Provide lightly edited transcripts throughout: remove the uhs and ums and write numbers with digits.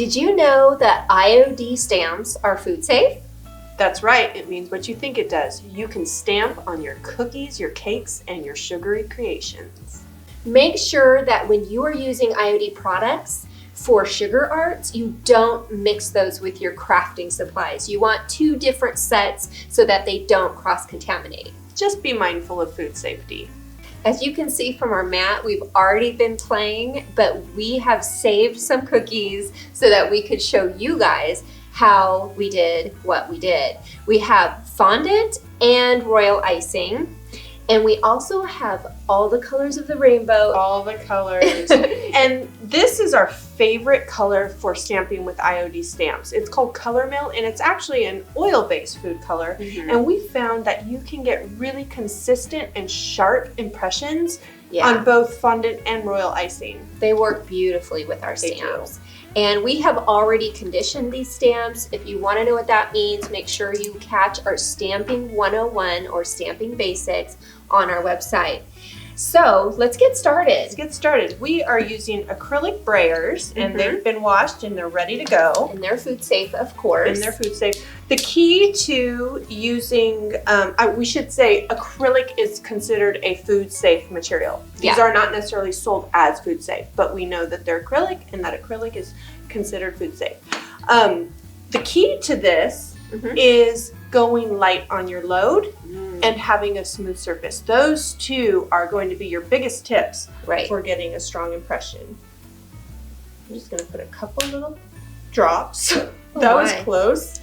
Did you know that IOD stamps are food safe? That's right, it means what you think it does. You can stamp on your cookies, your cakes, and your sugary creations. Make sure that when you are using IOD products for sugar arts, you don't mix those with your crafting supplies. You want 2 different sets so that they don't cross-contaminate. Just be mindful of food safety. As you can see from our mat, we've already been playing, but we have saved some cookies so that we could show you guys how we did what we did. We have fondant and royal icing, and we also have all the colors of the rainbow. All the colors. And this is our favorite color for stamping with IOD stamps. It's called Color Mill, and it's actually an oil-based food color. And we found that you can get really consistent and sharp impressions on both fondant and royal icing. They work beautifully with our stamps. And we have already conditioned these stamps. If you want to know what that means, make sure you catch our Stamping 101 or Stamping Basics on our website. So let's get started. Let's get started. We are using acrylic brayers, and they've been washed and they're ready to go. And they're food safe, of course. And they're food safe. The key to using, we should say acrylic is considered a food safe material. These are not necessarily sold as food safe, but we know that they're acrylic and that acrylic is considered food safe. The key to this is going light on your load and having a smooth surface. Those 2 are going to be your biggest tips for getting a strong impression. I'm just going to put a couple little drops. That was close.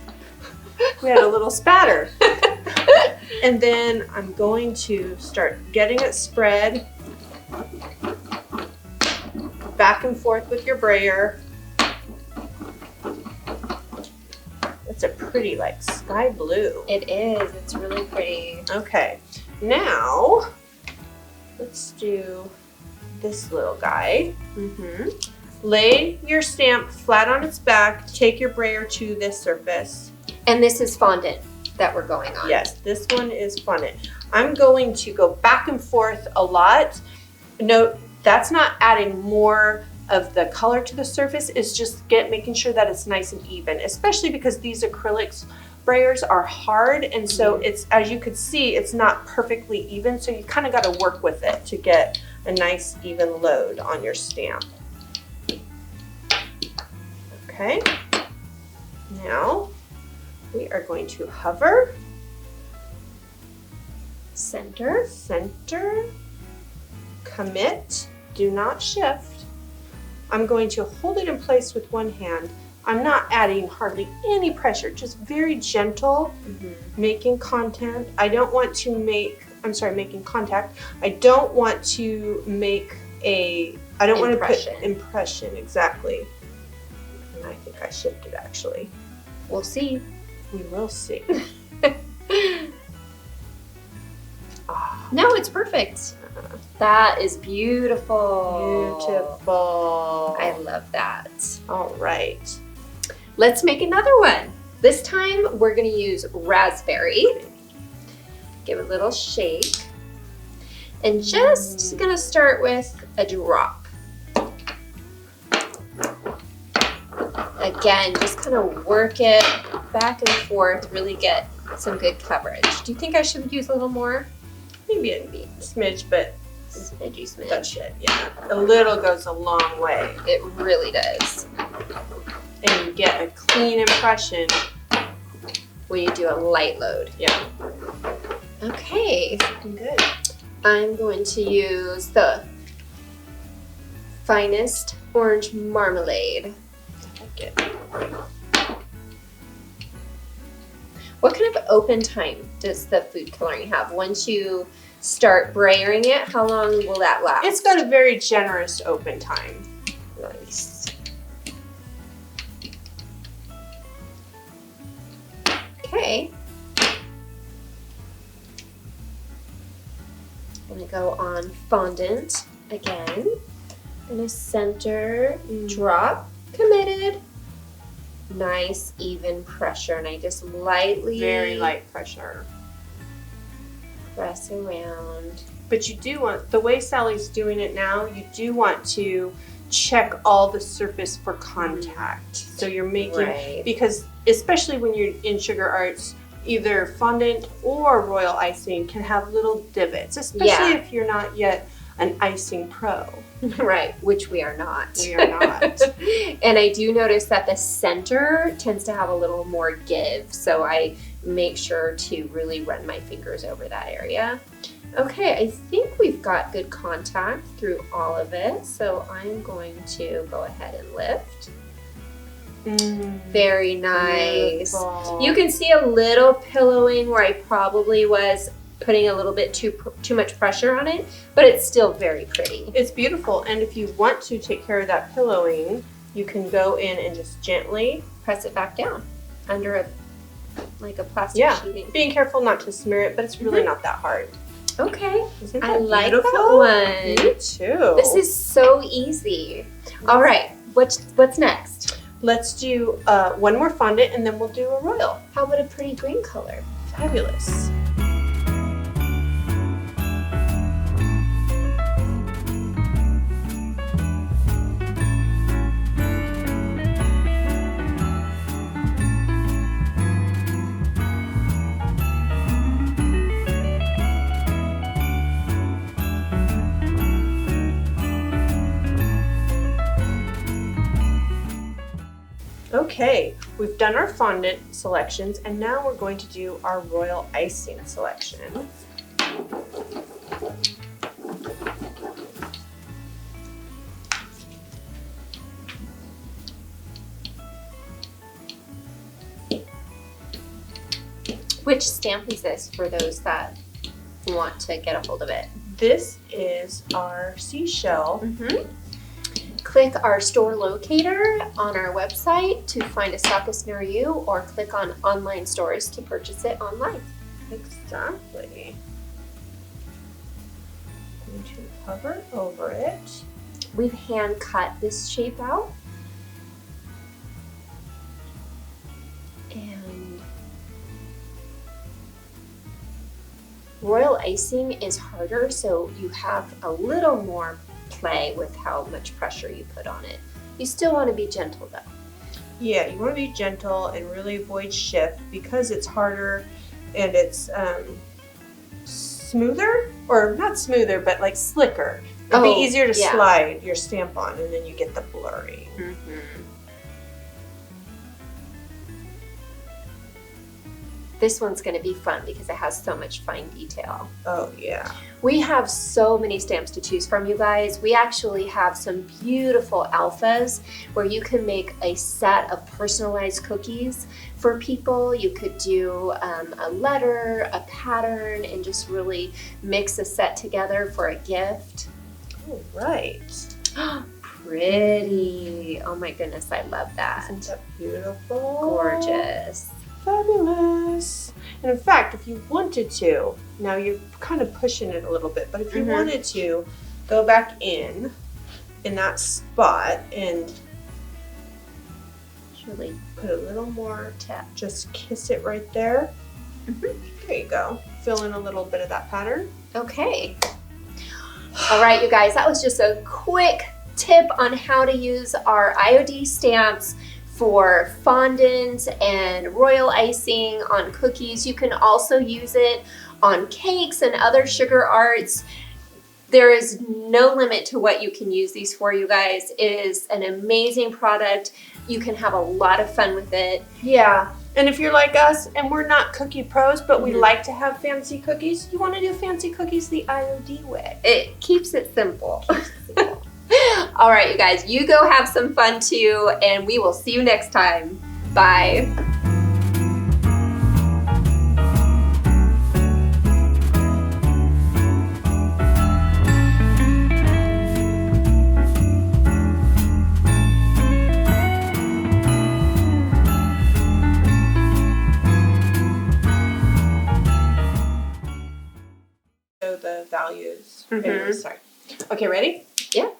We had a little spatter. And then I'm going to start getting it spread back and forth with your brayer. It's a pretty, like, sky blue. It is. It's really pretty. Okay. Now, let's do this little guy. Lay your stamp flat on its back. Take your brayer to this surface. And this is fondant that we're going on. Yes, this one is fondant. I'm going to go back and forth a lot. Note, that's not adding more of the color to the surface, is just making sure that it's nice and even, especially because these acrylics brayers are hard, and so it's, as you could see, it's not perfectly even, so you kind of got to work with it to get a nice even load on your stamp. Okay, now we are going to hover, center, commit, do not shift. I'm going to hold it in place with one hand. I'm not adding hardly any pressure, just very gentle, making contact. I don't want to make, making contact. I don't want to make I don't want to put impression, exactly. And I think I shifted actually. We'll see. We will see. No, it's perfect. That is beautiful. Beautiful. I love that. All right. Let's make another one. This time we're going to use raspberry. Give it a little shake. And just going to start with a drop. Again, just kind of work it back and forth, really get some good coverage. Do you think I should use a little more? Maybe a smidge, but smidge. That's it, yeah. A little goes a long way. It really does. And you get a clean impression when you do a light load. Yeah. Okay. Good. I'm going to use the finest orange marmalade. I like it. What kind of open time does the food coloring have? Once you start brayering it, how long will that last? It's got a very generous open time. Nice. Okay. I'm going to go on fondant again. I'm going to center, drop, committed. Nice even pressure, and I just lightly, very light pressure, press around. But you do want, the way Sally's doing it now, you do want to check all the surface for contact. So you're making, because especially when you're in sugar arts, either fondant or royal icing can have little divots, especially if you're not yet an icing pro. Right, which we are not. We are not. And I do notice that the center tends to have a little more give, so I make sure to really run my fingers over that area. Okay, I think we've got good contact through all of it, so I'm going to go ahead and lift. Very nice. Beautiful. You can see a little pillowing where I probably was putting a little bit too much pressure on it, but it's still very pretty. It's beautiful, and if you want to take care of that pillowing, you can go in and just gently press it back down under a plastic sheeting. Being careful not to smear it, but it's really not that hard. Okay, Isn't I that like beautiful? that one. Me too. This is so easy. All right, what's next? Let's do one more fondant and then we'll do a royal. How about a pretty green color? Fabulous. Okay, we've done our fondant selections and now we're going to do our royal icing selection. Which stamp is this for those that want to get a hold of it? This is our seashell. Click our store locator on our website to find a stockist near you, or click on online stores to purchase it online. Exactly. I'm going to hover over it. We've hand cut this shape out. And royal icing is harder, so you have a little more play with how much pressure you put on it. You still want to be gentle though. Yeah, you want to be gentle and really avoid shift because it's harder and it's smoother, or not smoother, but like slicker. It'd be easier to slide your stamp on and then you get the blurring. This one's going to be fun because it has so much fine detail. Oh yeah. We have so many stamps to choose from, you guys. We actually have some beautiful alphas where you can make a set of personalized cookies for people. You could do a letter, a pattern, and just really mix a set together for a gift. Oh, right. Pretty. Oh my goodness, I love that. Isn't that beautiful? Gorgeous. Fabulous. And in fact, if you wanted to, now you're kind of pushing it a little bit, but if you wanted to, go back in that spot and really put a little more tap. Just kiss it right there. There you go. Fill in a little bit of that pattern. Okay. All right, you guys, that was just a quick tip on how to use our IOD stamps for fondant and royal icing on cookies. You can also use it on cakes and other sugar arts. There is no limit to what you can use these for, you guys. It is an amazing product. You can have a lot of fun with it. Yeah, and if you're like us and we're not cookie pros, but we like to have fancy cookies, you want to do fancy cookies the IOD way. It keeps it simple. All right, you guys, you go have some fun too, and we will see you next time. Bye. So the values. Sorry. Okay, ready? Yeah.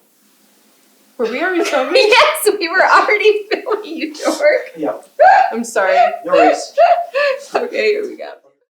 Were we already filming? Yes, we were already filming, you dork. Yep. I'm sorry. No worries. Okay, here we